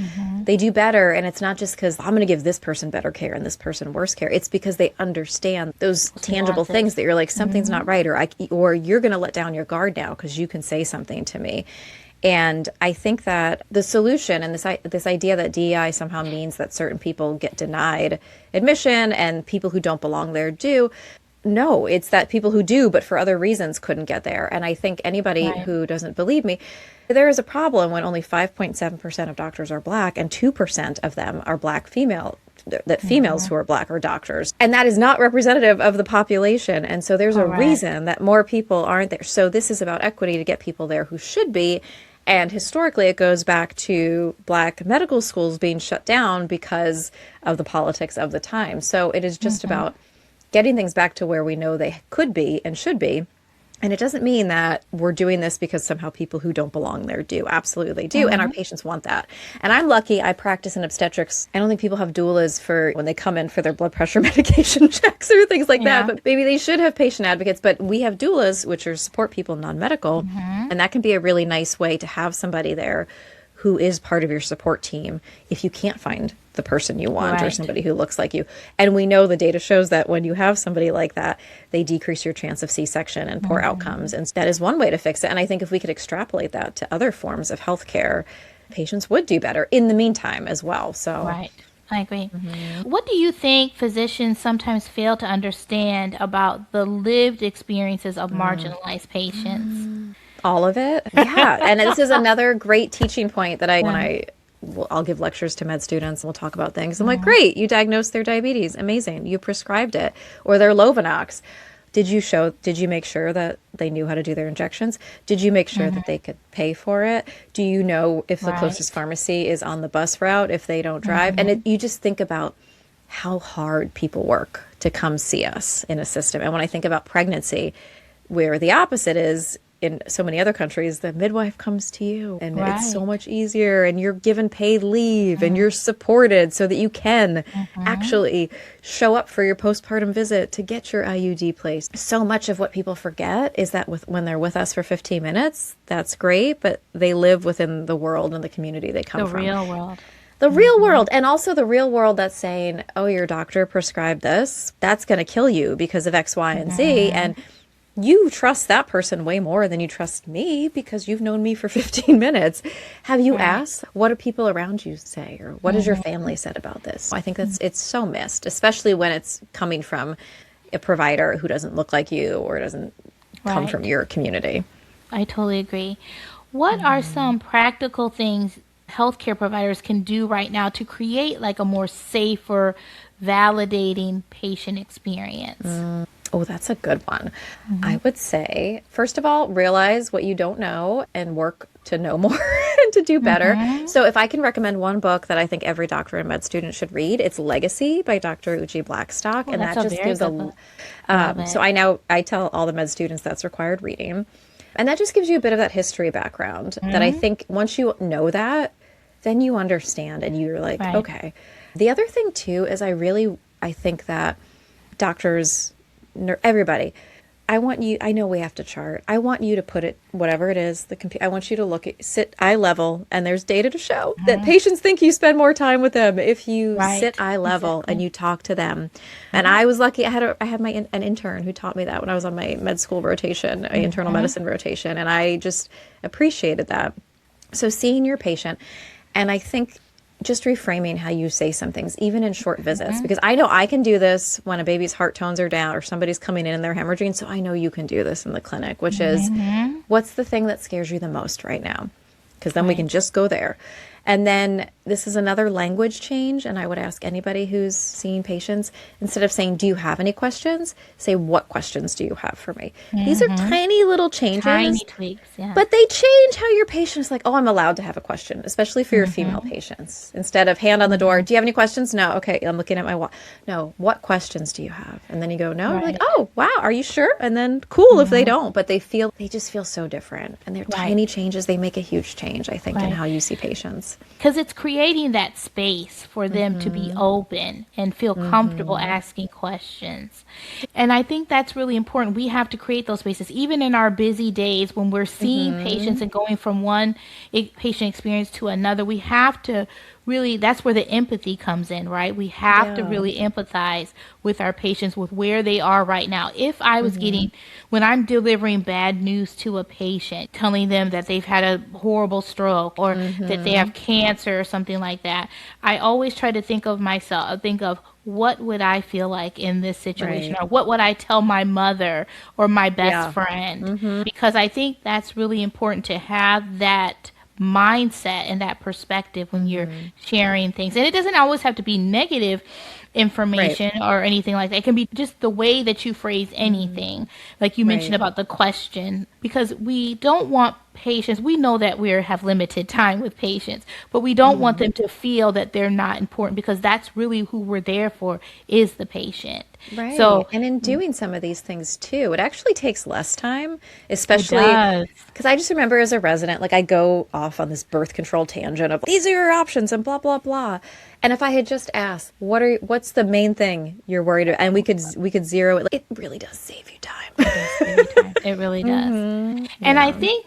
[SPEAKER 2] they do better. And it's not just because I'm going to give this person better care and this person worse care. It's because they understand those tangible things that you're like, something's not right, or you're going to let down your guard now because you can say something to me. And I think that the solution and this idea that DEI somehow means that certain people get denied admission and people who don't belong there do. No, it's that people who do, but for other reasons, couldn't get there. And I think anybody who doesn't believe me, there is a problem when only 5.7% of doctors are Black and 2% of them are Black female, that females who are Black are doctors. And that is not representative of the population. And so there's a reason that more people aren't there. So this is about equity to get people there who should be. And historically, it goes back to Black medical schools being shut down because of the politics of the time. So it is just about getting things back to where we know they could be and should be. And it doesn't mean that we're doing this because somehow people who don't belong there do. Absolutely they do. And our patients want that. And I'm lucky I practice in obstetrics. I don't think people have doulas for when they come in for their blood pressure medication checks or things like that. But maybe they should have patient advocates. But we have doulas, which are support people, non-medical. And that can be a really nice way to have somebody there who is part of your support team if you can't find the person you want or somebody who looks like you. And we know the data shows that when you have somebody like that, they decrease your chance of C-section and poor outcomes. And that is one way to fix it. And I think if we could extrapolate that to other forms of healthcare, patients would do better in the meantime as well. So
[SPEAKER 1] I agree. What do you think physicians sometimes fail to understand about the lived experiences of marginalized patients?
[SPEAKER 2] All of it. Yeah. And this is another great teaching point that I'll give lectures to med students and we'll talk about things. I'm like, great, you diagnosed their diabetes. Amazing. You prescribed it. Or their Lovenox. Did you make sure that they knew how to do their injections? Did you make sure that they could pay for it? Do you know if the closest pharmacy is on the bus route if they don't drive? And you just think about how hard people work to come see us in a system. And when I think about pregnancy, where the opposite is, in so many other countries, the midwife comes to you and it's so much easier and you're given paid leave and you're supported so that you can actually show up for your postpartum visit to get your IUD placed. So much of what people forget is that when they're with us for 15 minutes, that's great, but they live within the world and the community they come from.
[SPEAKER 1] The real world.
[SPEAKER 2] The real world, and also the real world that's saying, oh, your doctor prescribed this, that's going to kill you because of X, Y, and Z. And you trust that person way more than you trust me because you've known me for 15 minutes. Have you asked, what do people around you say? Or what has your family said about this? I think it's so missed, especially when it's coming from a provider who doesn't look like you or doesn't come from your community.
[SPEAKER 1] I totally agree. What are some practical things healthcare providers can do right now to create like a more safer, validating patient experience?
[SPEAKER 2] Oh, that's a good one. I would say, first of all, realize what you don't know and work to know more and to do better. So if I can recommend one book that I think every doctor and med student should read, it's Legacy by Dr. Uchi Blackstock. And that just gives so I tell all the med students that's required reading. And that just gives you a bit of that history background that I think once you know that, then you understand and you're like, okay. The other thing too is I think that doctors, everybody, I know we have to chart. I want you to put it, whatever it is, I want you to sit eye level, and there's data to show that patients think you spend more time with them if you sit eye level and you talk to them. And I was lucky. I had an intern who taught me that when I was on my med school rotation, internal medicine rotation, and I just appreciated that. So seeing your patient, and I think just reframing how you say some things, even in short visits, because I know I can do this when a baby's heart tones are down or somebody's coming in and they're hemorrhaging. So I know you can do this in the clinic, which is, what's the thing that scares you the most right now? Because then we can just go there. And then this is another language change. And I would ask anybody who's seeing patients, instead of saying, do you have any questions? Say, what questions do you have for me? These are tiny little changes.
[SPEAKER 3] Tiny tweaks, yeah.
[SPEAKER 2] But they change how your patient is like, oh, I'm allowed to have a question, especially for your female patients. Instead of hand on the door, do you have any questions? No. Okay, I'm looking at my watch. No, what questions do you have? And then you go, no. Right. Like, oh, wow, are you sure? And then cool if they don't. But they just feel so different. And they're tiny changes. They make a huge change, I think, in how you see patients.
[SPEAKER 3] Because it's creating that space for them to be open and feel comfortable asking questions. And I think that's really important. We have to create those spaces, even in our busy days when we're seeing patients and going from one patient experience to another. We have to really, that's where the empathy comes in, right? We have to really empathize with our patients, with where they are right now. If I was when I'm delivering bad news to a patient, telling them that they've had a horrible stroke or that they have cancer or something like that, I always try to think of what would I feel like in this situation, or what would I tell my mother or my best friend? Because I think that's really important to have that mindset and that perspective when you're sharing things. And it doesn't always have to be negative information or anything like that. It can be just the way that you phrase anything, like you mentioned about the question, because we don't want patients, we know that we have limited time with patients, but we don't want them to feel that they're not important, because that's really who we're there for, is the patient.
[SPEAKER 2] Right. So, and in doing some of these things too, it actually takes less time, especially because I just remember as a resident, like I go off on this birth control tangent of these are your options and blah, blah, blah. And if I had just asked, what's the main thing you're worried about? And we could zero it. It really does save you time.
[SPEAKER 3] It really does. And I think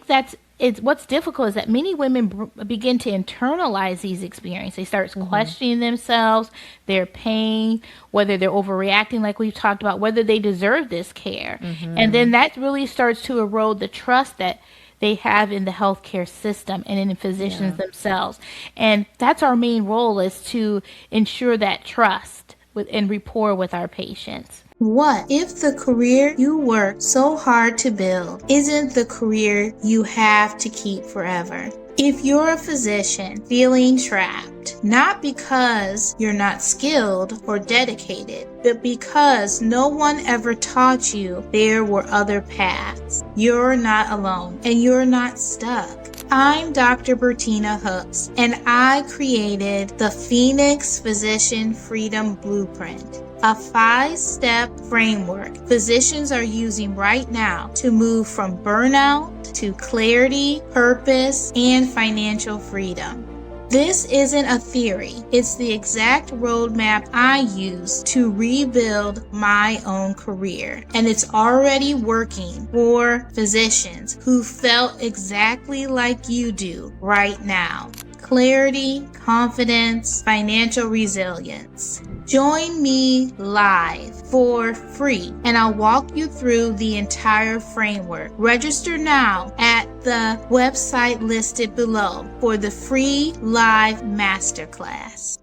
[SPEAKER 3] what's difficult is that many women begin to internalize these experiences. They start questioning themselves, their pain, whether they're overreacting like we've talked about, whether they deserve this care. And then that really starts to erode the trust that they have in the healthcare system and in physicians themselves. And that's our main role, is to ensure that trust and rapport with our patients.
[SPEAKER 1] What if the career you work so hard to build isn't the career you have to keep forever? If you're a physician feeling trapped, not because you're not skilled or dedicated, but because no one ever taught you there were other paths, you're not alone and you're not stuck. I'm Dr. Bertina Hooks, and I created the Phoenix Physician Freedom Blueprint, a 5-step framework physicians are using right now to move from burnout to clarity, purpose, and financial freedom. This isn't a theory. It's the exact roadmap I use to rebuild my own career. And it's already working for physicians who felt exactly like you do right now. Clarity, confidence, financial resilience. Join me live for free, and I'll walk you through the entire framework. Register now at the website listed below for the free live masterclass.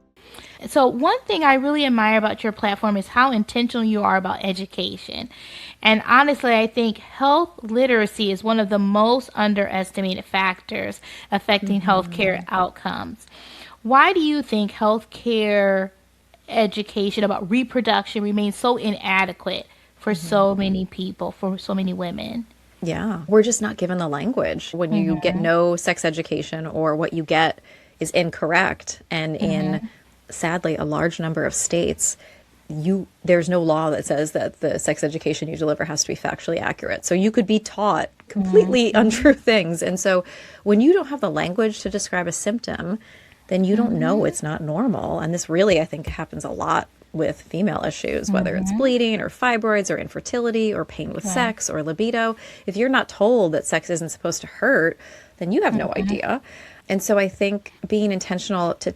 [SPEAKER 3] So one thing I really admire about your platform is how intentional you are about education. And honestly, I think health literacy is one of the most underestimated factors affecting healthcare outcomes. Why do you think healthcare education about reproduction remains so inadequate for so many people, for so many women?
[SPEAKER 2] Yeah, we're just not given the language. When you get no sex education, or what you get is incorrect, and in sadly a large number of states, there's no law that says that the sex education you deliver has to be factually accurate. So you could be taught completely untrue things. And so when you don't have the language to describe a symptom, then you don't know it's not normal. And this really, I think, happens a lot with female issues, whether it's bleeding or fibroids or infertility or pain with sex or libido. If you're not told that sex isn't supposed to hurt, then you have no idea. And so I think being intentional to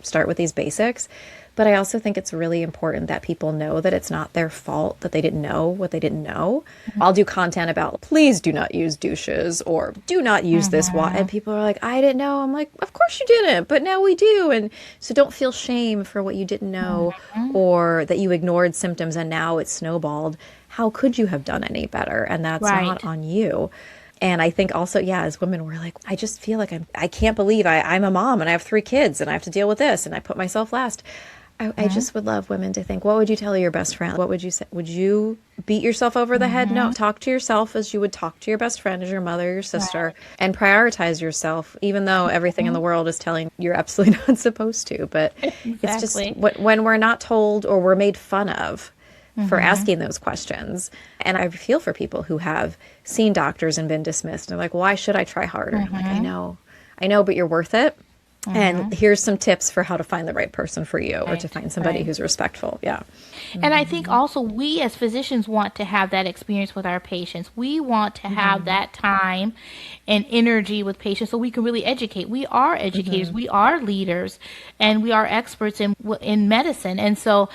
[SPEAKER 2] start with these basics, But I also think it's really important that people know that it's not their fault that they didn't know what they didn't know. I'll do content about, please do not use douches or do not use this water. And people are like, I didn't know. I'm like, of course you didn't, but now we do. And so don't feel shame for what you didn't know or that you ignored symptoms and now it's snowballed. How could you have done any better? And that's not on you. And I think also, as women, we're like, I just feel like I can't believe I'm a mom and I have 3 kids and I have to deal with this and I put myself last. I just would love women to think, what would you tell your best friend? What would you say? Would you beat yourself over the head? No, talk to yourself as you would talk to your best friend, as your mother, your sister, and prioritize yourself, even though everything in the world is telling you're absolutely not supposed to. But it's just when we're not told or we're made fun of for asking those questions. And I feel for people who have seen doctors and been dismissed. They're like, why should I try harder? I'm like, I know, but you're worth it. And here's some tips for how to find the right person for you or to find somebody who's respectful. Yeah.
[SPEAKER 3] And I think also we as physicians want to have that experience with our patients. We want to have that time and energy with patients so we can really educate. We are educators, we are leaders, and we are experts in medicine. And so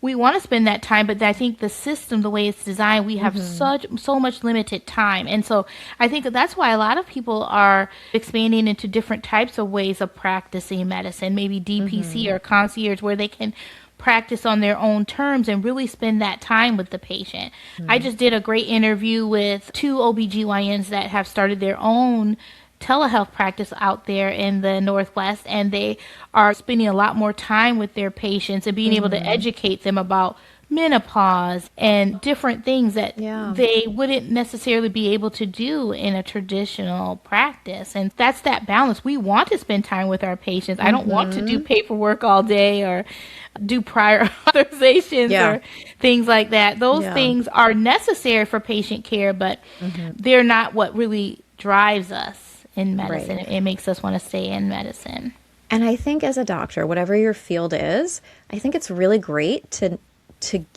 [SPEAKER 3] we want to spend that time, but I think the system, the way it's designed, we have so much limited time. And so I think that's why a lot of people are expanding into different types of ways of practicing medicine, maybe DPC or concierge, where they can practice on their own terms and really spend that time with the patient. I just did a great interview with 2 OB-GYNs that have started their own telehealth practice out there in the Northwest, and they are spending a lot more time with their patients and being able to educate them about menopause and different things that they wouldn't necessarily be able to do in a traditional practice. And that's that balance. We want to spend time with our patients. I don't want to do paperwork all day or do prior authorizations or things like that. Those things are necessary for patient care, but they're not what really drives us in medicine.
[SPEAKER 2] Right.
[SPEAKER 3] It makes us want to stay in medicine.
[SPEAKER 2] And I think as a doctor, whatever your field is, I think it's really great to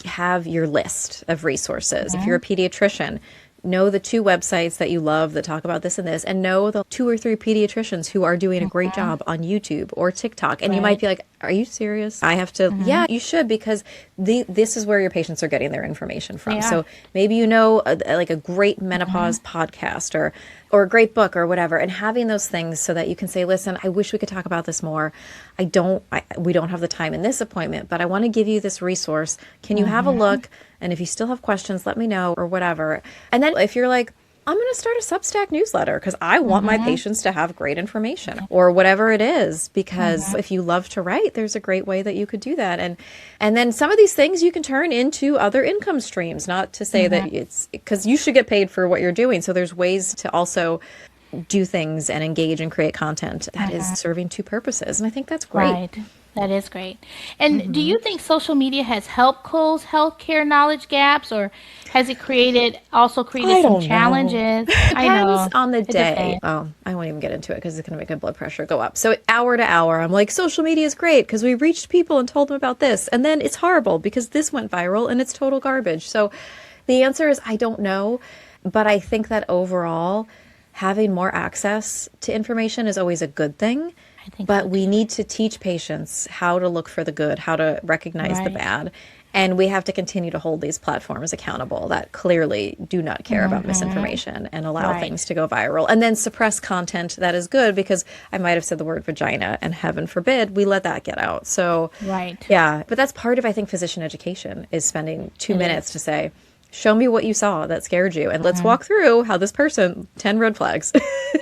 [SPEAKER 2] have your list of resources. If you're a pediatrician, know the 2 websites that you love that talk about this and this, and know the 2 or 3 pediatricians who are doing a great job on YouTube or TikTok. And you might be like, are you serious? I have to, you should, because this is where your patients are getting their information from. So maybe a great menopause podcast or a great book or whatever, and having those things so that you can say, listen, I wish we could talk about this more. We don't have the time in this appointment, but I want to give you this resource. Can you have a look? And if you still have questions, let me know or whatever. And then if you're like, I'm going to start a Substack newsletter because I want my patients to have great information or whatever it is, because if you love to write, there's a great way that you could do that. And then some of these things you can turn into other income streams, not to say that it's because you should get paid for what you're doing. So there's ways to also do things and engage and create content that is serving 2 purposes. And I think that's great.
[SPEAKER 3] Right. That is great. And do you think social media has helped close healthcare knowledge gaps, or has it also created some challenges?
[SPEAKER 2] I know. On the day. Oh, I won't even get into it because it's going to make my blood pressure go up. So hour to hour, I'm like, social media is great because we reached people and told them about this. And then it's horrible because this went viral and it's total garbage. So the answer is I don't know. But I think that overall, having more access to information is always a good thing. But we need to teach patients how to look for the good, how to recognize the bad. And we have to continue to hold these platforms accountable that clearly do not care about misinformation and allow things to go viral, and then suppress content that is good, because I might have said the word vagina and heaven forbid we let that get out. So, but that's part of, I think, physician education is spending 2 minutes to say, show me what you saw that scared you, and let's walk through how this person, 10 red flags.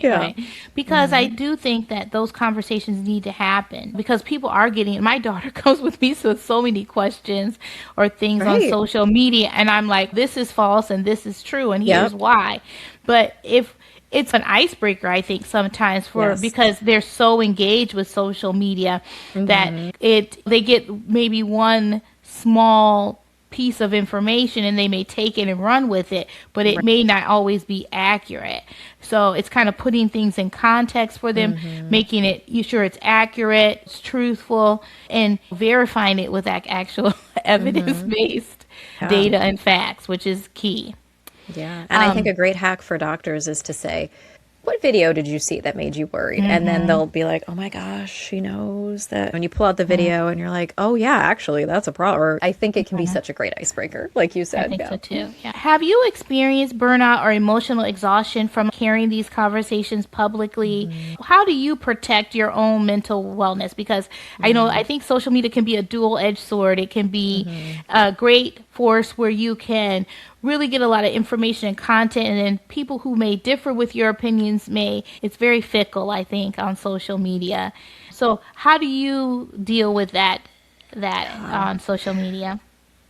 [SPEAKER 3] Right. Because I do think that those conversations need to happen, because people are getting, my daughter comes with me with so many questions or things on social media, and I'm like, this is false and this is true and here's why. But if it's an icebreaker, I think, sometimes because they're so engaged with social media that they get maybe one small piece of information and they may take it and run with it, but it may not always be accurate. So it's kind of putting things in context for them, making it sure it's accurate, it's truthful, and verifying it with actual evidence-based data and facts, which is key.
[SPEAKER 2] Yeah. And I think a great hack for doctors is to say, what video did you see that made you worried? And then they'll be like, oh my gosh, she knows that. When you pull out the video and you're like, oh yeah, actually that's a problem. Or I think it can be such a great icebreaker, like you said.
[SPEAKER 3] I think so too. Yeah. Have you experienced burnout or emotional exhaustion from carrying these conversations publicly? How do you protect your own mental wellness? Because I think social media can be a dual-edged sword. It can be a great force where you can really get a lot of information and content, and then people who may differ with your opinions it's very fickle, I think, on social media. So how do you deal with that on social media?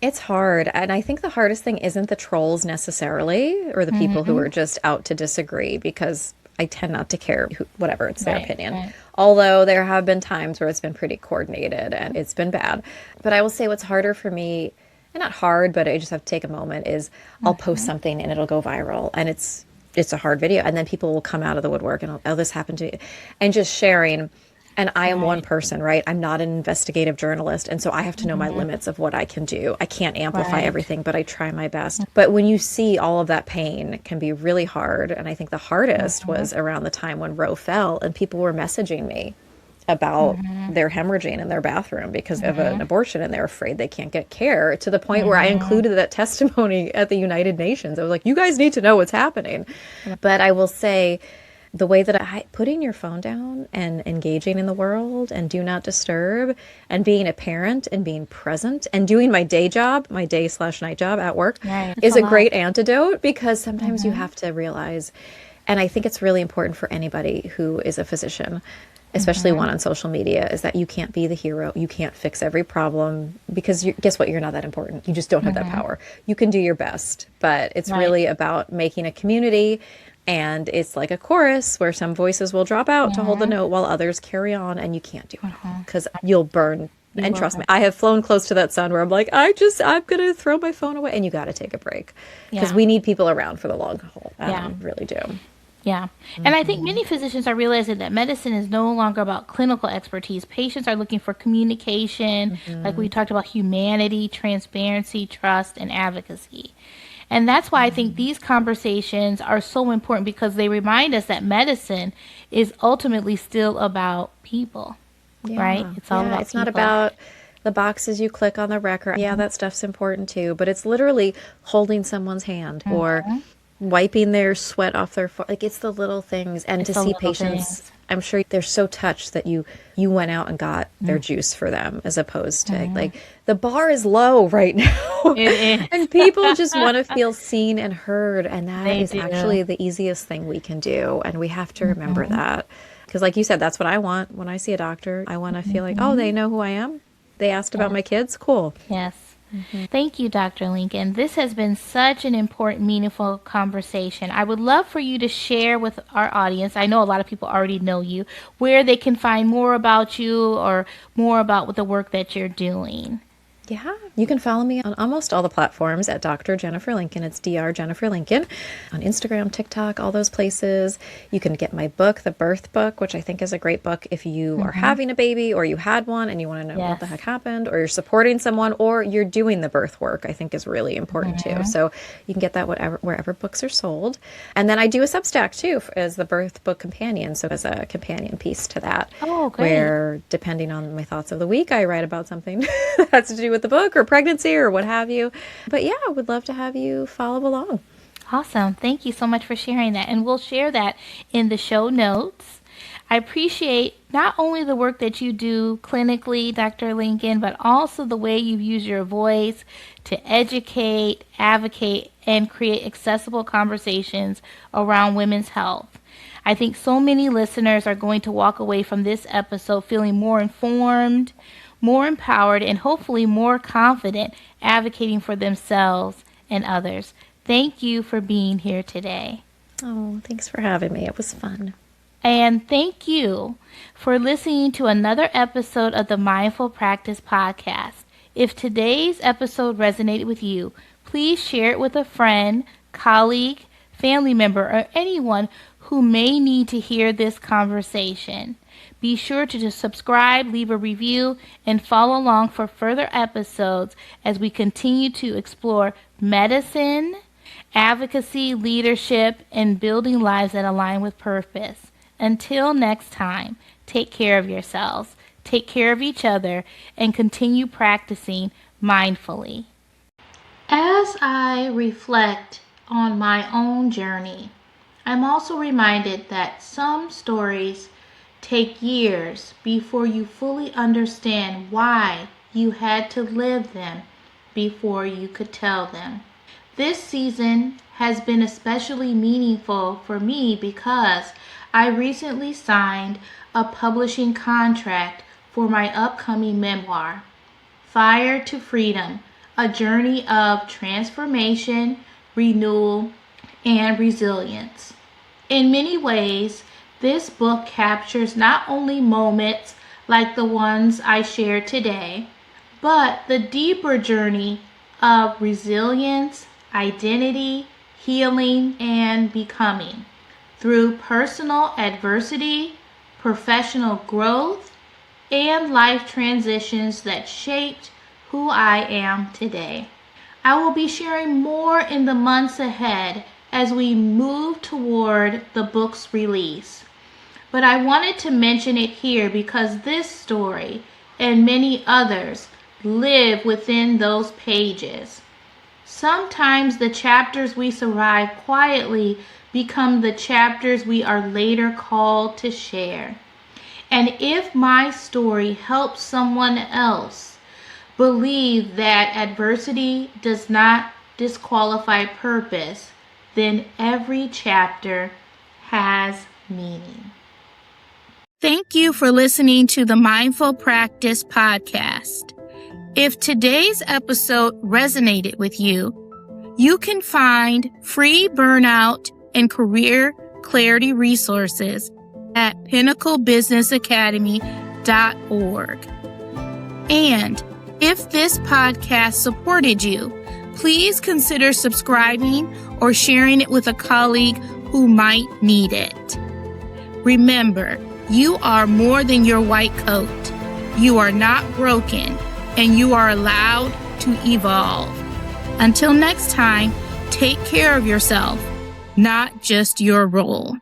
[SPEAKER 2] It's hard. And I think the hardest thing isn't the trolls necessarily, or the people who are just out to disagree, because I tend not to care whatever, it's their opinion. Right. Although there have been times where it's been pretty coordinated and it's been bad. But I will say what's harder for me, and not hard, but I just have to take a moment, is I'll post something and it'll go viral, and it's a hard video, and then people will come out of the woodwork and, oh, this happened to me, and just sharing. And I am one person, right? I'm not an investigative journalist, and so I have to know my limits of what I can do. I can't amplify everything, but I try my best. But when you see all of that pain, it can be really hard. And I think the hardest was around the time when Roe fell, and people were messaging me about their hemorrhaging in their bathroom because of an abortion, and they're afraid they can't get care, to the point where I included that testimony at the United Nations. I was like, you guys need to know what's happening. But I will say, the way that putting your phone down and engaging in the world and do not disturb, and being a parent and being present and doing my day job, my day/night job at work, is a great antidote, because sometimes you have to realize, and I think it's really important for anybody who is a physician, especially one on social media, is that you can't be the hero. You can't fix every problem, because guess what? You're not that important. You just don't have that power. You can do your best, but it's really about making a community. And it's like a chorus where some voices will drop out to hold the note while others carry on, and you can't do it because you'll burn. And trust me, I have flown close to that sun where I'm like, I'm going to throw my phone away, and you got to take a break, because we need people around for the long haul. Really do.
[SPEAKER 3] Yeah. And I think many physicians are realizing that medicine is no longer about clinical expertise. Patients are looking for communication, like we talked about, humanity, transparency, trust, and advocacy. And that's why I think these conversations are so important, because they remind us that medicine is ultimately still about people, right? It's all about
[SPEAKER 2] It's
[SPEAKER 3] people.
[SPEAKER 2] not about the boxes you click on the record. Yeah, that stuff's important too, but it's literally holding someone's hand or wiping their sweat off their forehead. Like, it's the little things. And to see patients, I'm sure they're so touched that you went out and got their juice for them, as opposed to like, the bar is low right now. It is. And people just want to feel seen and heard. And that is actually the easiest thing we can do. And we have to remember that. Because like you said, that's what I want when I see a doctor. I want to feel like, oh, they know who I am. They asked about my kids. Cool.
[SPEAKER 3] Yes. Thank you, Dr. Lincoln. This has been such an important, meaningful conversation. I would love for you to share with our audience, I know a lot of people already know you, where they can find more about you or more about the work that you're doing.
[SPEAKER 2] Yeah, you can follow me on almost all the platforms at Dr. Jennifer Lincoln. It's Dr. Jennifer Lincoln on Instagram, TikTok, all those places. You can get my book, The Birth Book, which I think is a great book if you are having a baby, or you had one and you want to know what the heck happened, or you're supporting someone, or you're doing the birth work. I think is really important too. So you can get that wherever books are sold. And then I do a Substack too as the Birth Book Companion, so as a companion piece to that.
[SPEAKER 3] Oh, great.
[SPEAKER 2] Where, depending on my thoughts of the week, I write about something that has to do with the book or pregnancy or what have you. But yeah, I would love to have you follow along.
[SPEAKER 3] Awesome. Thank you so much for sharing that. And we'll share that in the show notes. I appreciate not only the work that you do clinically, Dr. Lincoln, but also the way you use your voice to educate, advocate, and create accessible conversations around women's health. I think so many listeners are going to walk away from this episode feeling more informed, more empowered, and hopefully more confident advocating for themselves and others. Thank you for being here today.
[SPEAKER 2] Oh, thanks for having me. It was fun.
[SPEAKER 3] And thank you for listening to another episode of the Mindful Practice Podcast. If today's episode resonated with you, please share it with a friend, colleague, family member, or anyone who may need to hear this conversation. Be sure to subscribe, leave a review, and follow along for further episodes as we continue to explore medicine advocacy, leadership, and building lives that align with purpose. Until next time, take care of yourselves, take care of each other, and continue practicing mindfully. As I reflect on my own journey, I'm also reminded that some stories take years before you fully understand why you had to live them before you could tell them. This season has been especially meaningful for me because I recently signed a publishing contract for my upcoming memoir, Fire to Freedom, a journey of transformation, renewal, and resilience. In many ways, this book captures not only moments like the ones I shared today, but the deeper journey of resilience, identity, healing, and becoming through personal adversity, professional growth, and life transitions that shaped who I am today. I will be sharing more in the months ahead as we move toward the book's release. But I wanted to mention it here because this story and many others live within those pages. Sometimes the chapters we survive quietly become the chapters we are later called to share. And if my story helps someone else believe that adversity does not disqualify purpose, then every chapter has meaning.
[SPEAKER 1] Thank you for listening to the Mindful Practice podcast. If today's episode resonated with you, you can find free burnout and career clarity resources at pinnaclebusinessacademy.org. And if this podcast supported you, please consider subscribing or sharing it with a colleague who might need it. Remember, you are more than your white coat. You are not broken, and you are allowed to evolve. Until next time, take care of yourself, not just your role.